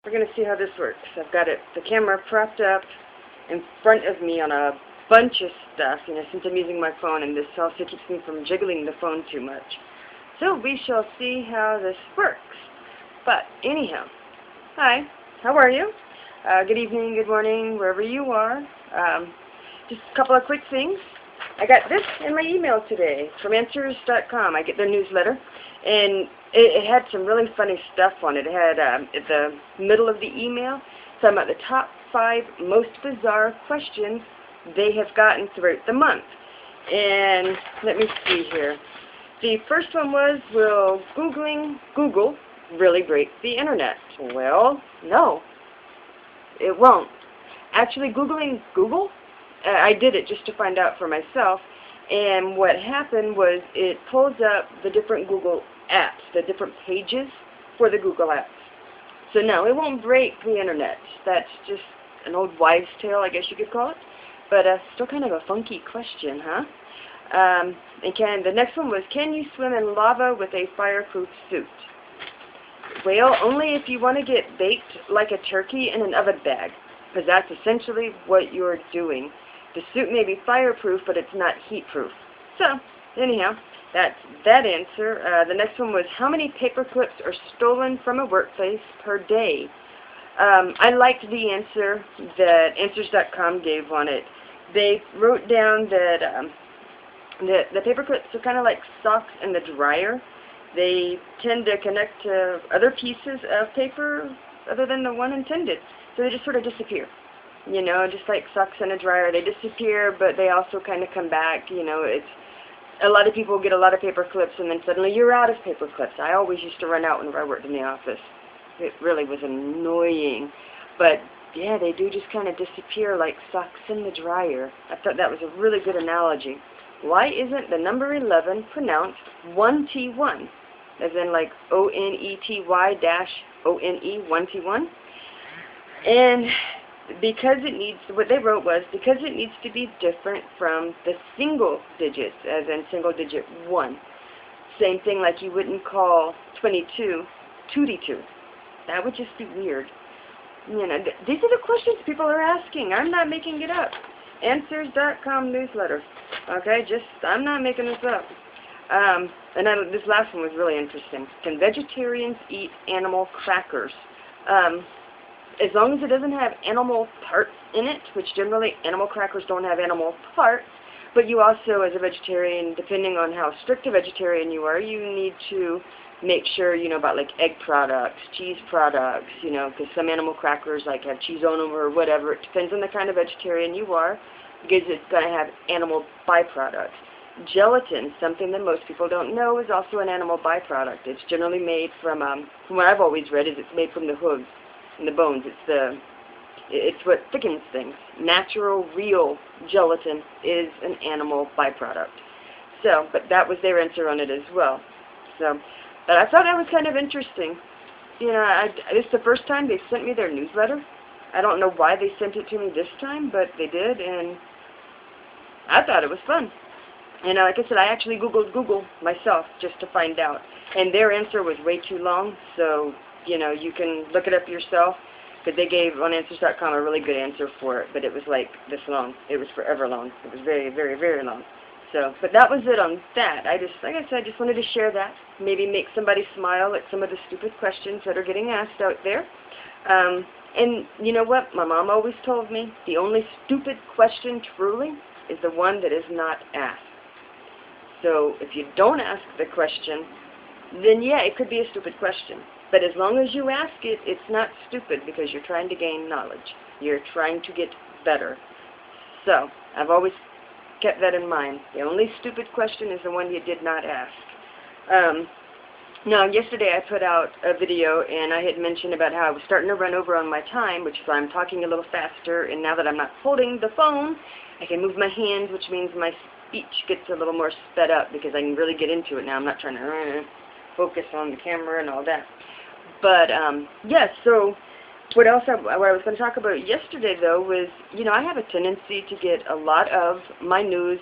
we're going to see how this works. I've got the camera propped up in front of me on a bunch of stuff, since I'm using my phone, and this also keeps me from jiggling the phone too much. So we shall see how this works. But anyhow, hi, how are you? Good evening, good morning, wherever you are. Just a couple of quick things. I got this in my email today from answers.com. I get their newsletter, and it had some really funny stuff on it. It had, at the middle of the email, some of the top 5 most bizarre questions they have gotten throughout the month. And let me see here. The first one was, will Google really break the internet? Well, no, it won't. Actually, Googling Google, I did it just to find out for myself, and what happened was it pulls up the different Google apps, the different pages for the Google apps. So no, it won't break the internet. That's just an old wives' tale, I guess you could call it, but still kind of a funky question, huh? The next one was, can you swim in lava with a fireproof suit? Well, only if you want to get baked like a turkey in an oven bag, because that's essentially what you're doing. The suit may be fireproof, but it's not heat-proof. So, anyhow, that's that answer. The next one was, how many paper clips are stolen from a workplace per day? I liked the answer that Answers.com gave on it. They wrote down that the paper clips are kind of like socks in the dryer. They tend to connect to other pieces of paper other than the one intended. So they just sort of disappear. Just like socks in a dryer, they disappear, but they also kind of come back. It's a lot of people get a lot of paper clips, and then suddenly you're out of paper clips. I always used to run out whenever I worked in the office. It really was annoying. But yeah, they do just kind of disappear like socks in the dryer. I thought that was a really good analogy. Why isn't the number 11 pronounced onety-one, as in like onety-one, 1T1? And because it needs, what they wrote was, because it needs to be different from the single digits, as in single digit 1. Same thing like you wouldn't call 22 2D2. That would just be weird. These are the questions people are asking. I'm not making it up. Answers.com newsletter. Okay, I'm not making this up. This last one was really interesting. Can vegetarians eat animal crackers? As long as it doesn't have animal parts in it, which generally animal crackers don't have animal parts, but you also, as a vegetarian, depending on how strict a vegetarian you are, you need to make sure, about like egg products, cheese products, because some animal crackers like have cheese on them or whatever. It depends on the kind of vegetarian you are, because it's going to have animal byproducts. Gelatin, something that most people don't know, is also an animal byproduct. It's generally made from what I've always read, is it's made from the hooves and the bones. It's what thickens things. Natural, real gelatin is an animal byproduct. So, but that was their answer on it as well. So, but I thought that was kind of interesting. This is the first time they sent me their newsletter. I don't know why they sent it to me this time, but they did, and I thought it was fun. And like I said, I actually Googled Google myself just to find out. And their answer was way too long, so, you can look it up yourself. But they gave on Answers.com a really good answer for it, but it was like this long. It was forever long. It was very, very, very long. So, but that was it on that. Like I said, I just wanted to share that. Maybe make somebody smile at some of the stupid questions that are getting asked out there. And you know what? My mom always told me, the only stupid question truly is the one that is not asked. So if you don't ask the question, then yeah, it could be a stupid question. But as long as you ask it, it's not stupid, because you're trying to gain knowledge. You're trying to get better. So I've always kept that in mind. The only stupid question is the one you did not ask. Now, yesterday I put out a video, and I had mentioned about how I was starting to run over on my time, which is why I'm talking a little faster, and now that I'm not holding the phone, I can move my hands, which means my speech gets a little more sped up, because I can really get into it now. I'm not trying to focus on the camera and all that. But, yes, so what I was going to talk about yesterday, though, was, I have a tendency to get a lot of my news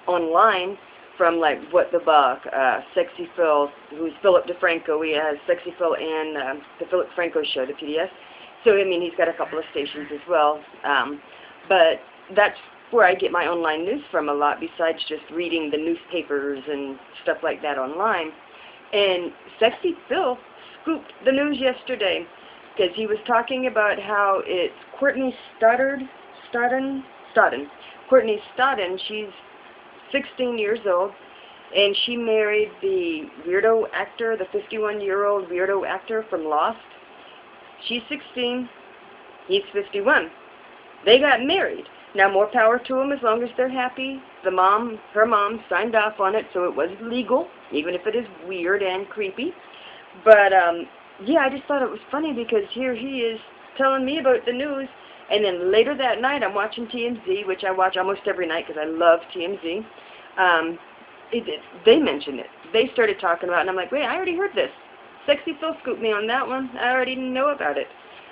online from, like, What the Buck, Sexy Phil, who's Philip DeFranco. He has Sexy Phil and the Philip DeFranco Show, the PDS. So, I mean, he's got a couple of stations as well. But that's where I get my online news from a lot, besides just reading the newspapers and stuff like that online. And Sexy Phil scooped the news yesterday, because he was talking about how it's Courtney Stodden. Courtney Stodden, she's 16 years old, and she married the weirdo actor, the 51-year-old weirdo actor from Lost. She's 16, he's 51. They got married. Now, more power to them as long as they're happy. Her mom signed off on it, so it was legal, even if it is weird and creepy. But, yeah, I just thought it was funny, because here he is telling me about the news, and then later that night I'm watching TMZ, which I watch almost every night because I love TMZ. They mentioned it. They started talking about it, and I'm like, wait, I already heard this. Sexy Phil scooped me on that one. I already know about it.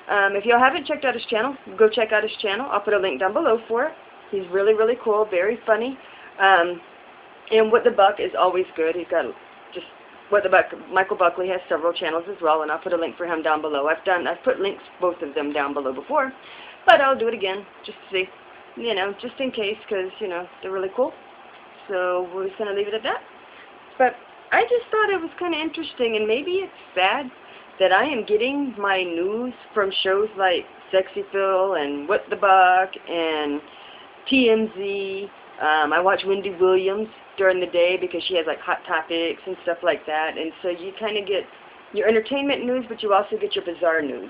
If y'all haven't checked out his channel, go check out his channel. I'll put a link down below for it. He's really, really cool, very funny. And What the Buck is always good. He's got just What the Buck. Michael Buckley has several channels as well, and I'll put a link for him down below. I've put links, both of them, down below before, but I'll do it again just to see, just in case, because, they're really cool. So we're just going to leave it at that. But I just thought it was kind of interesting, and maybe it's sad that I am getting my news from shows like Sexy Phil and What the Buck and TMZ. I watch Wendy Williams during the day because she has like Hot Topics and stuff like that, and so you kind of get your entertainment news, but you also get your bizarre news.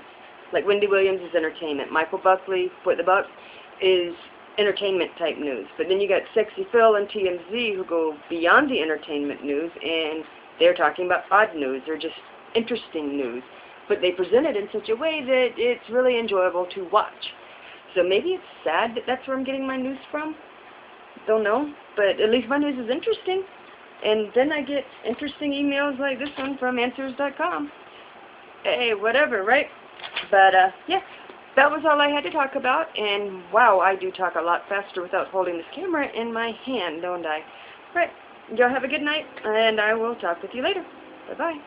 Like Wendy Williams is entertainment. Michael Buckley, What the Buck, is entertainment type news. But then you got Sexy Phil and TMZ who go beyond the entertainment news, and they're talking about odd news or just interesting news. But they present it in such a way that it's really enjoyable to watch. So maybe it's sad that that's where I'm getting my news from. Don't know. But at least my news is interesting. And then I get interesting emails like this one from answers.com. Hey, whatever, right? But, yeah. That was all I had to talk about, and wow, I do talk a lot faster without holding this camera in my hand, don't I? Right, y'all have a good night, and I will talk with you later. Bye-bye.